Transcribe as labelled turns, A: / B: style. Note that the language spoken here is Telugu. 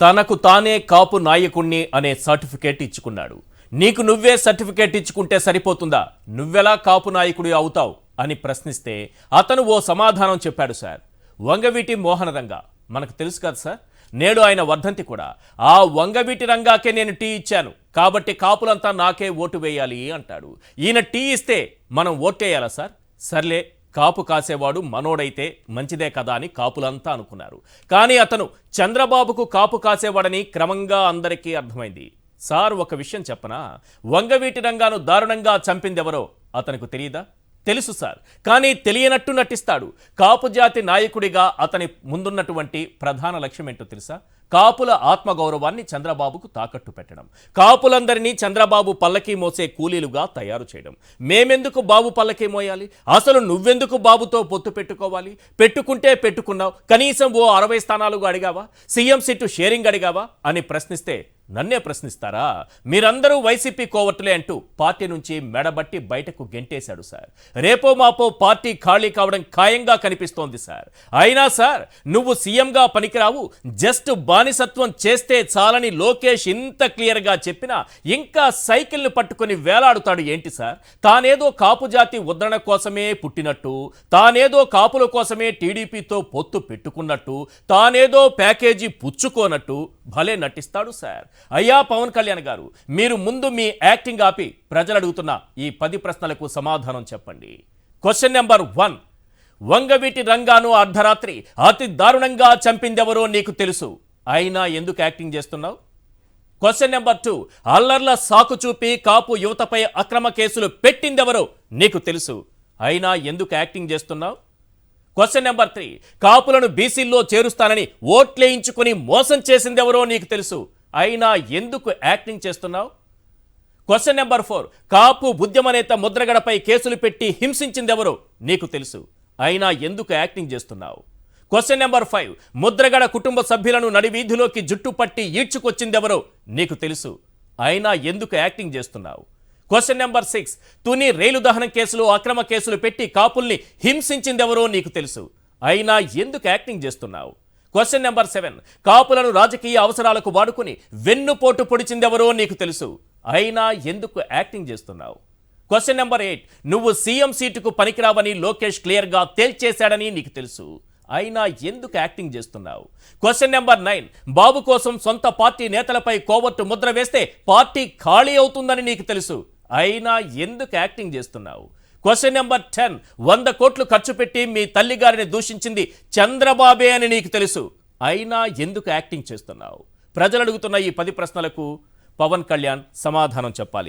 A: తనకు తానే కాపు నాయకుణ్ణి అనే సర్టిఫికేట్ ఇచ్చుకున్నాడు. నీకు నువ్వే సర్టిఫికేట్ ఇచ్చుకుంటే సరిపోతుందా? నువ్వెలా కాపు నాయకుడి అవుతావు అని ప్రశ్నిస్తే అతను ఓ సమాధానం చెప్పాడు సార్. వంగవీటి మోహన రంగా మనకు తెలుసు కదా సార్, నేడు ఆయన వర్ధంతి కూడా. ఆ వంగవీటి రంగాకే నేను టీ ఇచ్చాను కాబట్టి కాపులంతా నాకే ఓటు వేయాలి అంటాడు. ఈయన టీ ఇస్తే మనం ఓటేయాలా సార్? సర్లే, కాపు కాసేవాడు మనోడైతే మంచిదే కదా అని కాపులంతా అనుకున్నారు. కానీ అతను చంద్రబాబుకు కాపు కాసేవాడని క్రమంగా అందరికీ అర్థమైంది. సార్, ఒక విషయం చెప్పనా? వంగవీటి రంగాను దారుణంగా చంపిందెవరో అతనికి తెలియదా? తెలుసు సార్, కానీ తెలియనట్టు నటిస్తాడు. కాపు జాతి నాయకుడిగా అతని ముందున్నటువంటి ప్రధాన లక్ష్యం ఏంటో తెలుసా? కాపుల ఆత్మగౌరవాన్ని చంద్రబాబుకు తాకట్టు పెట్టడం, కాపులందరినీ చంద్రబాబు పల్లకీ మోసే కూలీలుగా తయారు చేయడం. మేమెందుకు బాబు పల్లకీ మోయాలి? అసలు నువ్వెందుకు బాబుతో పొత్తు పెట్టుకోవాలి? పెట్టుకుంటే పెట్టుకున్నావు, కనీసం ఓ 60 స్థానాలు అడిగావా? సీఎం సీటు షేరింగ్ అడిగావా అని ప్రశ్నిస్తే నన్నే ప్రశ్నిస్తారా? మీరందరూ వైసీపీ కోవట్లే అంటూ పార్టీ నుంచి మెడబట్టి బయటకు గెంటేశాడు సార్. రేపో మాపో పార్టీ ఖాళీ కావడం ఖాయంగా కనిపిస్తోంది సార్. అయినా సార్, నువ్వు సీఎంగా పనికిరావు, జస్ట్ బానిసత్వం చేస్తే చాలని లోకేష్ ఇంత క్లియర్గా చెప్పినా ఇంకా సైకిల్ని పట్టుకొని వేలాడుతాడు ఏంటి సార్? తానేదో కాపు జాతి ఉద్ధరణ కోసమే పుట్టినట్టు, తానేదో కాపుల కోసమే టీడీపీతో పొత్తు పెట్టుకున్నట్టు, తానేదో ప్యాకేజీ పుచ్చుకోనట్టు భలే నటిస్తాడు సార్. అయ్యా పవన్ కళ్యాణ్ గారు, మీరు ముందు మీ యాక్టింగ్ ఆపి ప్రజలు అడుగుతున్న ఈ 10 ప్రశ్నలకు సమాధానం చెప్పండి. క్వశ్చన్ నెంబర్ 1, వంగవీటి రంగాను అర్ధరాత్రి అతి దారుణంగా చంపిందెవరో నీకు తెలుసు, అయినా ఎందుకు యాక్టింగ్ చేస్తున్నావు? క్వశ్చన్ నెంబర్ 2, అల్లర్ల సాకు చూపి కాపు యువతపై అక్రమ కేసులు పెట్టిందెవరో నీకు తెలుసు, అయినా ఎందుకు యాక్టింగ్ చేస్తున్నావు? క్వశ్చన్ నెంబర్ 3, కాపులను బీసీల్లో చేరుస్తానని ఓట్లేయించుకుని మోసం చేసిందెవరో నీకు తెలుసు, అయినా ఎందుకు యాక్టింగ్ చేస్తున్నావు? క్వశ్చన్ నెంబర్ 4, కాపు ఉద్యమ నేత ముద్రగడపై కేసులు పెట్టి హింసించిందెవరో నీకు తెలుసు, అయినా ఎందుకు యాక్టింగ్ చేస్తున్నావు? క్వశ్చన్ నెంబర్ 5, ముద్రగడ కుటుంబ సభ్యులను నడివీధిలోకి జుట్టుపట్టి ఈడ్చుకొచ్చిందెవరో నీకు తెలుసు, అయినా ఎందుకు యాక్టింగ్ చేస్తున్నావు? క్వశ్చన్ నెంబర్ 6, తుని రైలు దహనం కేసులో అక్రమ కేసులు పెట్టి కాపుల్ని హింసించిందెవరో నీకు తెలుసు, అయినా ఎందుకు యాక్టింగ్ చేస్తున్నావు? క్వశ్చన్ నెంబర్ 7, కాపులను రాజకీయ అవసరాలకు వాడుకుని వెన్నుపోటు పొడిచిందెవరో నీకు తెలుసు, అయినా ఎందుకు యాక్టింగ్ చేస్తున్నావు? క్వశ్చన్ నెంబర్ 8, నువ్వు సీఎం సీటుకు పనికిరావని లోకేష్ క్లియర్గా తేల్చేశాడని నీకు తెలుసు, అయినా ఎందుకు యాక్టింగ్ చేస్తున్నావు? క్వశ్చన్ నెంబర్ 9, బాబు కోసం సొంత పార్టీ నేతలపై కోవర్టు ముద్ర వేస్తే పార్టీ ఖాళీ అవుతుందని నీకు తెలుసు, అయినా ఎందుకు యాక్టింగ్ చేస్తున్నావు? క్వశ్చన్ నెంబర్ 10, 100 కోట్లు ఖర్చు పెట్టి మీ తల్లిగారిని దూషించింది చంద్రబాబే అని నీకు తెలుసు, అయినా ఎందుకు యాక్టింగ్ చేస్తున్నావు? ప్రజలు అడుగుతున్న ఈ 10 ప్రశ్నలకు పవన్ కళ్యాణ్ సమాధానం చెప్పాలి.